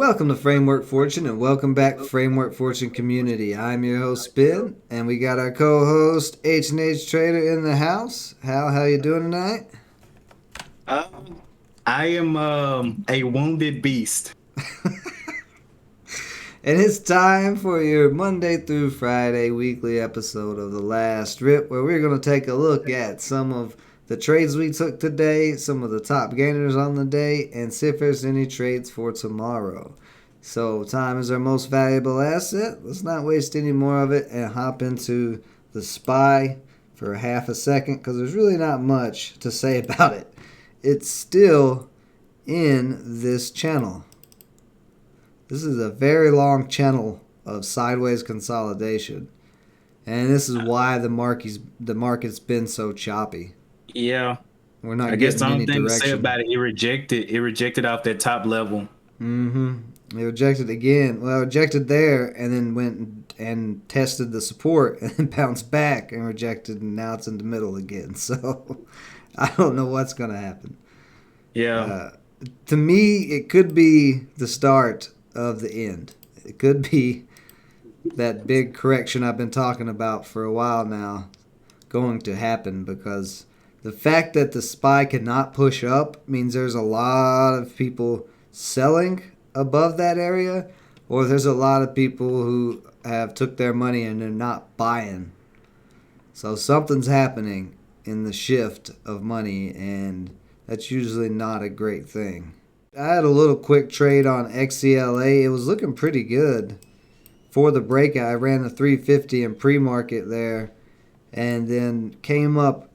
Welcome to Framework Fortune and welcome back Framework Fortune community. I'm your host Ben and we got our co-host H&H Trader in the house. Hal, how you doing tonight? I am a wounded beast. And it's time for your Monday through Friday weekly episode of The Last Rip, where we're going to take a look at some of the trades we took today, some of the top gainers on the day, and see if there's any trades for tomorrow. So time is our most valuable asset. Let's not waste any more of it and hop into the SPY for half a second, because there's really not much to say about it. It's still in this channel. This is a very long channel of sideways consolidation, and this is why the market's been so choppy. Yeah, We're not I guess the getting only any thing to say direction. about it, it rejected off that top level. It rejected again. Well, it rejected there, and then went and tested the support, and then bounced back and rejected, and now it's in the middle again. So I don't know what's going to happen. Yeah, To me, it could be the start of the end. It could be that big correction I've been talking about for a while now going to happen, because the fact that the SPY cannot push up means there's a lot of people selling above that area, or there's a lot of people who have took their money and they're not buying. So something's happening in the shift of money, and that's usually not a great thing. I had a little quick trade on XELA. It was looking pretty good for the breakout. I ran the 350 in pre-market there, and then came up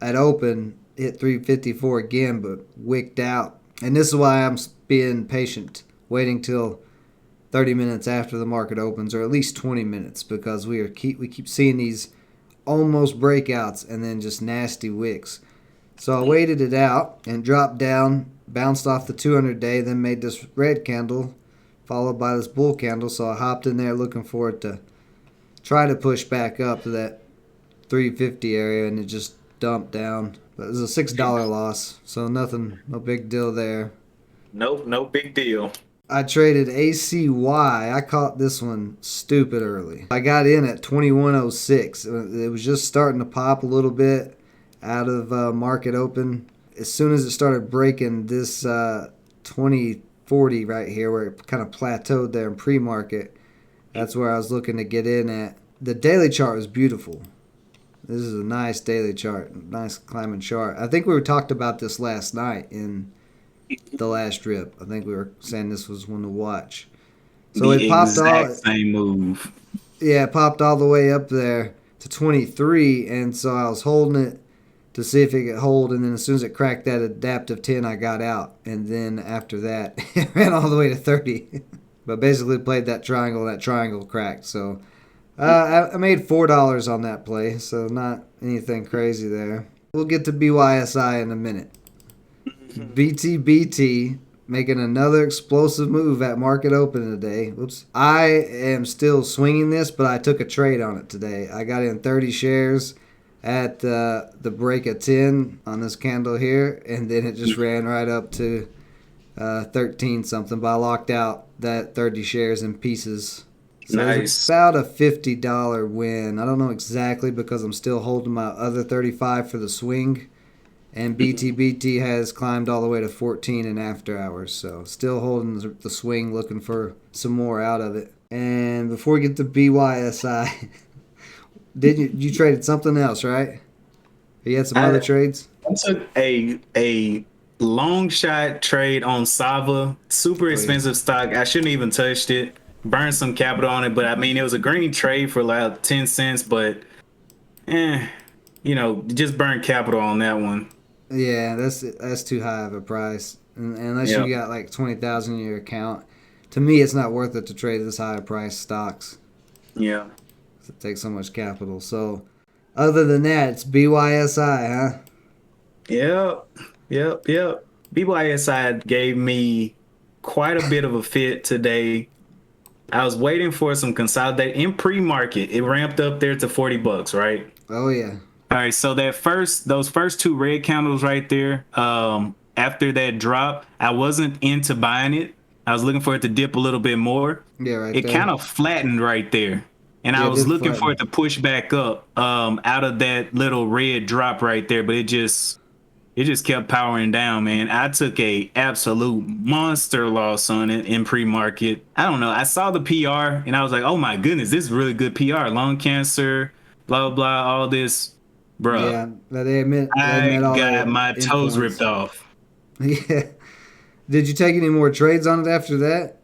at open, hit 354 again, but wicked out. And this is why I'm being patient, waiting till 30 minutes after the market opens, or at least 20 minutes, because we keep seeing these almost breakouts and then just nasty wicks. So I waited it out and dropped down, bounced off the 200-day, then made this red candle, followed by this bull candle. So I hopped in there looking for it to try to push back up to that 350 area, and it just dumped down. But it was a $6 loss, so nothing, no big deal there. Nope, no big deal. I traded ACY. I caught this one stupid early. I got in at 2106. It was just starting to pop a little bit out of market open. As soon as it started breaking this 2040 right here, where it kind of plateaued there in pre-market, that's where I was looking to get in at. The daily chart was beautiful. This is a nice daily chart, nice climbing chart. I think we talked about this last night in the last rip. I think we were saying this was one to watch. So the it popped exact same move. Yeah, it popped all the way up there to 23, and so I was holding it to see if it could hold, and then as soon as it cracked that adaptive 10, I got out, and then after that, it ran all the way to 30. But basically played that triangle cracked. So I made $4 on that play, so not anything crazy there. We'll get to BYSI in a minute. Btbt making another explosive move at market open today. Whoops. I am still swinging this, but I took a trade on it today. I got in 30 shares at the break of 10 on this candle here, and then it just ran right up to 13 something, but I locked out that 30 shares in pieces. So Nice. It's about a $50 win. I don't know exactly, because I'm still holding my other 35 for the swing. And Btbt has climbed all the way to 14 in after hours. So still holding the swing, looking for some more out of it. And before we get to BYSI, you traded something else, right? You had some other trades? I took a long shot trade on SAVA. Super expensive stock. I shouldn't even touched it. Burned some capital on it, but I mean, it was a green trade for like 10 cents, but just burned capital on that one. Yeah, that's too high of a price. Unless you got like 20,000 in your account. To me, it's not worth it to trade this high price stocks. Yeah. It takes so much capital. So, other than that, it's BYSI, huh? Yep. BYSI gave me quite a bit of a fit today. I was waiting for some consolidate in pre-market. It ramped up there to $40, right? Oh yeah. All right, so those first two red candles right there, after that drop, I wasn't into buying it. I was looking for it to dip a little bit more. Yeah, right It there. kind of flattened right there. And I Yeah, it was did looking for flatten. it to push back up out of that little red drop right there, but it just kept powering down, man. I took a absolute monster loss on it in pre-market. I don't know. I saw the PR and I was like, "Oh my goodness, this is really good PR. Lung cancer, blah blah, all this, bruh." Yeah, but they I met all got their my toes ripped endpoints. off. Yeah. Did you take any more trades on it after that?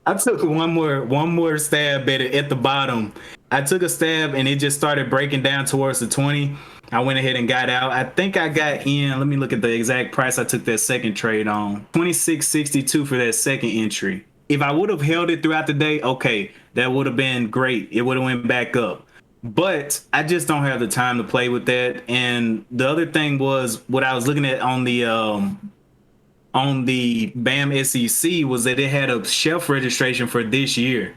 I took one more stab at it at the bottom. I took a stab and it just started breaking down towards the 20. I went ahead and got out. I think I got in. Let me look at the exact price I took that second trade on. 26.62 for that second entry. If I would have held it throughout the day, okay, that would have been great. It would have went back up. But I just don't have the time to play with that. And the other thing was what I was looking at on the BAM SEC was that it had a shelf registration for this year.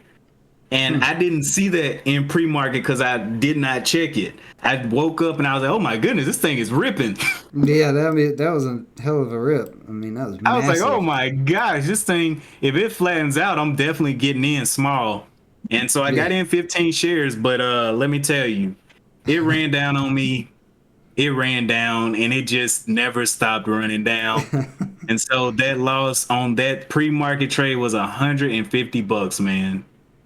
And I didn't see that in pre-market because I did not check it. I woke up and I was like, "Oh my goodness, this thing is ripping." Yeah, that was a hell of a rip. I mean, that was I was like, "Oh massive. my gosh, this thing, if it flattens out, I'm definitely getting in small." And so I got Yeah. in 15 shares, but let me tell you, it ran down on me. It ran down and it just never stopped running down. And so that loss on that pre-market trade was $150, man.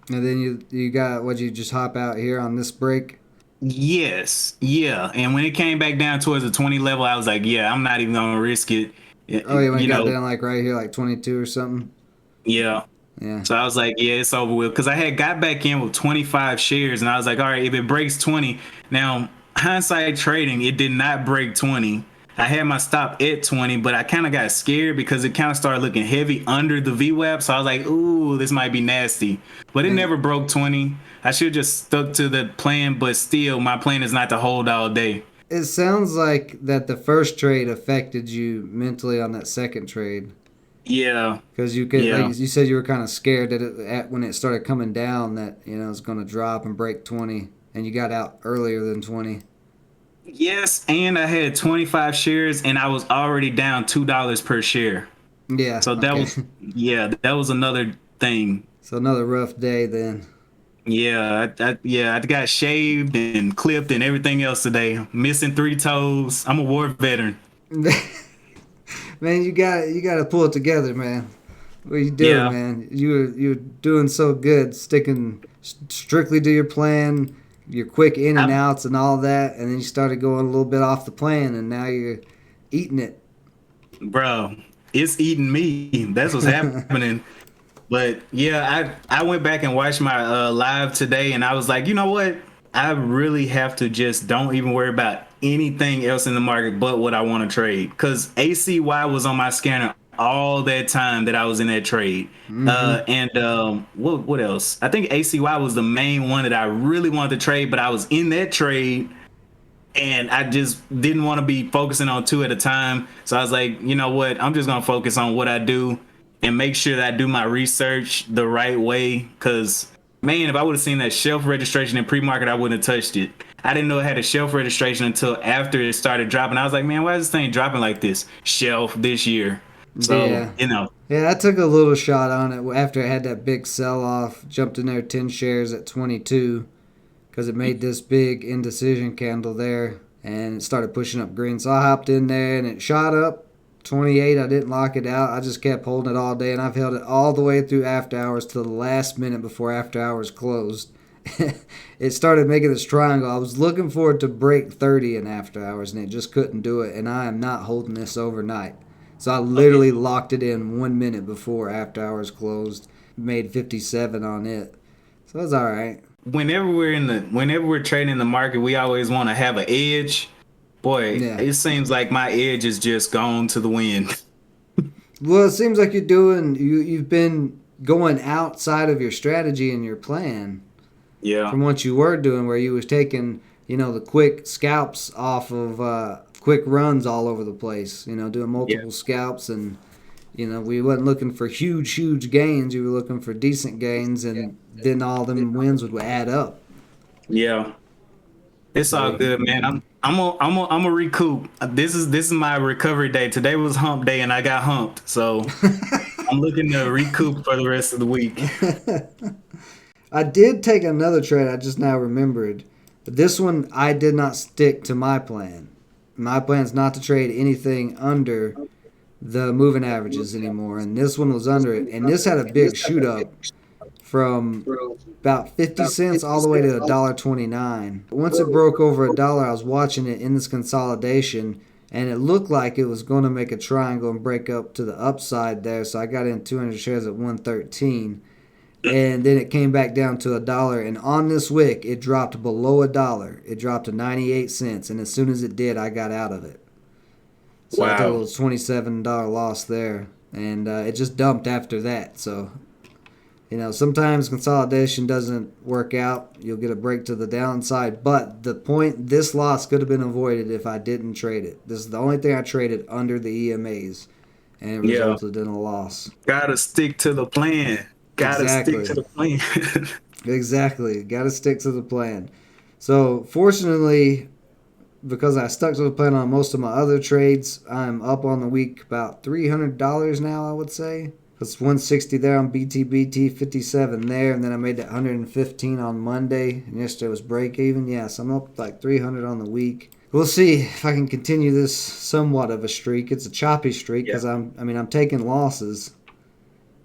And then you got what you just hop out here on this break. Yes, yeah. And when it came back down towards the 20 level, I was like, yeah, I'm not even gonna risk it. Oh yeah, when it You got know, down like right here, like 22 or something. yeah. Yeah. So I was like, yeah, it's over with. Because I had got back in with 25 shares, and I was like, all right, if it breaks 20, now hindsight trading, it did not break 20. I had my stop at 20, but I kind of got scared because it kind of started looking heavy under the VWAP. So I was like, ooh, this might be nasty. But it And never broke 20. I should have just stuck to the plan, but still, my plan is not to hold all day. it sounds like that the first trade affected you mentally on that second trade Yeah, because you could, like yeah. you said, you were kind of scared that when it started coming down that it's going to drop and break 20, and you got out earlier than 20. Yes, and I had 25 shares, and I was already down $2 per share. Yeah. So that Okay. was, yeah, that was another thing. So another rough day then. Yeah, I got shaved and clipped and everything else today. Missing 3 toes. I'm a war veteran. Man, you got to pull it together, man. What are you doing, Yeah, man? You're doing so good, sticking strictly to your plan, your quick in and I, outs and all that, and then you started going a little bit off the plan, and now you're eating it. bro, it's eating me. That's what's happening. But yeah, I went back and watched my live today, and I was like, you know what? I really have to just don't even worry about anything else in the market but what I want to trade. Because ACY was on my scanner all that time that I was in that trade. Mm-hmm. And what else? I think ACY was the main one that I really wanted to trade, but I was in that trade and I just didn't want to be focusing on two at a time. So I was like, you know what? I'm just gonna focus on what I do and make sure that I do my research the right way. Cause man, if I would have seen that shelf registration in pre-market, I wouldn't have touched it. I didn't know it had a shelf registration until after it started dropping. I was like, man, why is this thing dropping like this? Shelf this year. So, Yeah. Yeah, I took a little shot on it after I had that big sell off. Jumped in there 10 shares at 22 because it made this big indecision candle there and it started pushing up green. So I hopped in there and it shot up 28. I didn't lock it out. I just kept holding it all day and I've held it all the way through after hours to the last minute before after hours closed. It started making this triangle. I was looking for it to break 30 in after hours and it just couldn't do it. And I am not holding this overnight. So I literally locked it in 1 minute before after hours closed. Made 57 on it. So it was all right. whenever we're trading in the market, we always want to have an edge. Boy, Yeah. it seems like my edge is just gone to the wind. Well, it seems like you've been going outside of your strategy and your plan Yeah. from what you were doing, where you was taking the quick scalps off of quick runs all over the place. Doing Yeah. multiple scalps and we wasn't looking for huge gains. You were looking for decent gains, and then all them wins would add up. Yeah. It's all So good, man. I'm a recoup. This is my recovery day. Today was hump day and I got humped. So I'm looking to recoup for the rest of the week. I did take another trade. I just now remembered. This one, I did not stick to my plan. My plan is not to trade anything under the moving averages anymore, and this one was under it. And this had a big shoot up from about 50 cents all the way to $1.29. Once it broke over $1, I was watching it in this consolidation, and it looked like it was going to make a triangle and break up to the upside there. So I got in 200 shares at 113, and then it came back down to $1. And on this wick, it dropped below $1. It dropped to 98 cents, and as soon as it did, I got out of it. So I took a little $27 loss there, and it just dumped after that. So, sometimes consolidation doesn't work out. You'll get a break to the downside. But this loss could have been avoided if I didn't trade it. This is the only thing I traded under the EMAs, and it resulted in a loss. Gotta stick to the plan. Stick to the plan. Exactly. Gotta stick to the plan. So, fortunately, because I stuck to the plan on most of my other trades, I'm up on the week about $300 now, I would say. It's 160 there on Btbt, 57 there, and then I made that 115 on Monday, and yesterday was break even. Yes, I'm up like 300 on the week. We'll see if I can continue this somewhat of a streak. It's a choppy streak because I'm taking losses,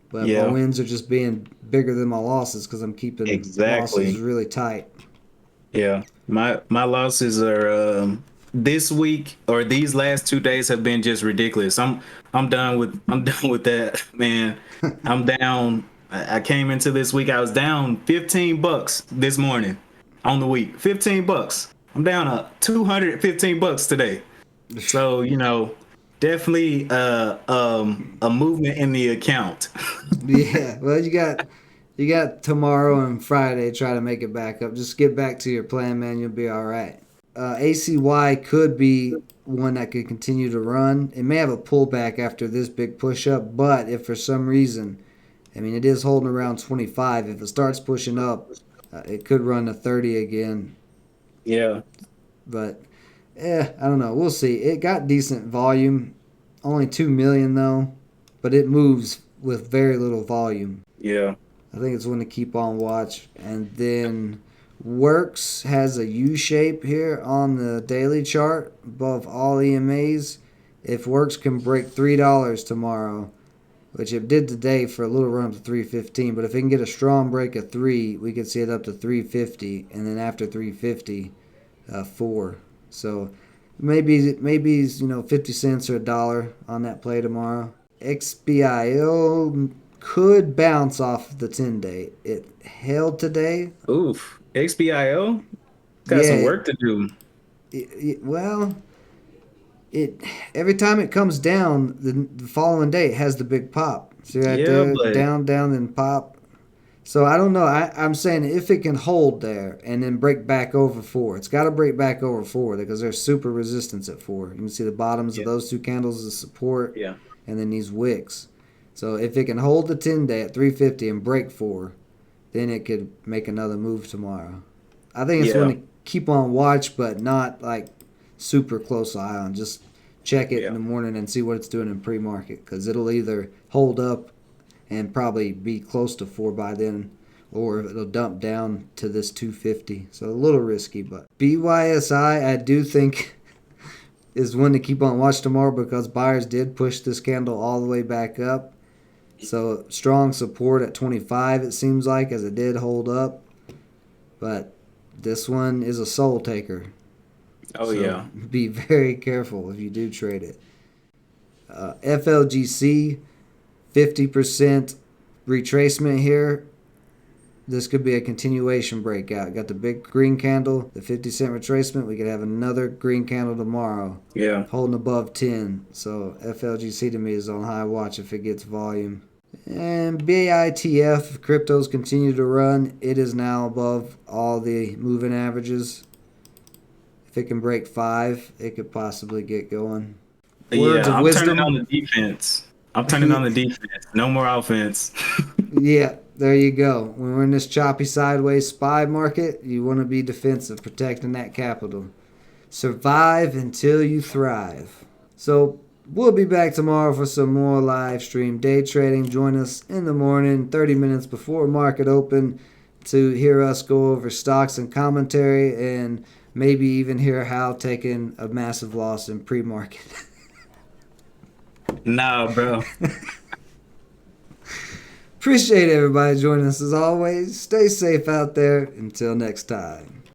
but my wins are just being bigger than my losses because I'm keeping losses really tight. Yeah, my losses are this week or these last 2 days have been just ridiculous. I'm done with that, man. I'm down. I came into this week, I was down $15 this morning on the week. $15. I'm down $215 today. So definitely a movement in the account. Yeah, well, you got tomorrow and Friday to try to make it back up. Just get back to your plan, man. You'll be all right. ACY could be one that could continue to run. It may have a pullback after this big push-up, but if for some reason, it is holding around 25. If it starts pushing up, it could run to 30 again. Yeah. But, I don't know. We'll see. It got decent volume. Only 2 million, though. But it moves with very little volume. Yeah. I think it's one to keep on watch. And then WORX has a U shape here on the daily chart above all EMAs. If WORX can break $3 tomorrow, which it did today for a little run up to 315, but if it can get a strong break of 3, we could see it up to 350, and then after 350, 4. So maybe 50 cents or $1 on that play tomorrow. XBIO could bounce off the 10-day. It held today. Oof. XBIO got some work to do. Every time it comes down, the following day it has the big pop. See right there, down, then pop. So I don't know. I'm saying if it can hold there and then break back over 4, it's got to break back over 4 because there's super resistance at 4. You can see the bottoms of those two candles as support, and then these wicks. So if it can hold the 10-day at 350 and break 4, then it could make another move tomorrow. I think it's one to keep on watch, but not like super close eye on. Just check it in the morning and see what it's doing in pre-market because it'll either hold up and probably be close to 4 by then, or it'll dump down to this 250. So a little risky, but BYSI I do think is one to keep on watch tomorrow because buyers did push this candle all the way back up. So strong support at 25 it seems like, as it did hold up. But this one is a soul taker. So be very careful if you do trade it. FLGC, 50% retracement here. This could be a continuation breakout. Got the big green candle, the 50-cent retracement. We could have another green candle tomorrow. Yeah. Holding above 10. So FLGC to me is on high watch if it gets volume. And BITF, if cryptos continue to run, it is now above all the moving averages. If it can break 5, it could possibly get going. Words of wisdom. Turning on the defense. I'm turning on the defense. No more offense. Yeah, there you go. When we're in this choppy sideways SPY market, you want to be defensive, protecting that capital. Survive until you thrive. So We'll be back tomorrow for some more live stream day trading. Join us in the morning, 30 minutes before market open, to hear us go over stocks and commentary, and maybe even hear Hal taking a massive loss in pre-market. Nah, bro. Appreciate everybody joining us as always. Stay safe out there. Until next time.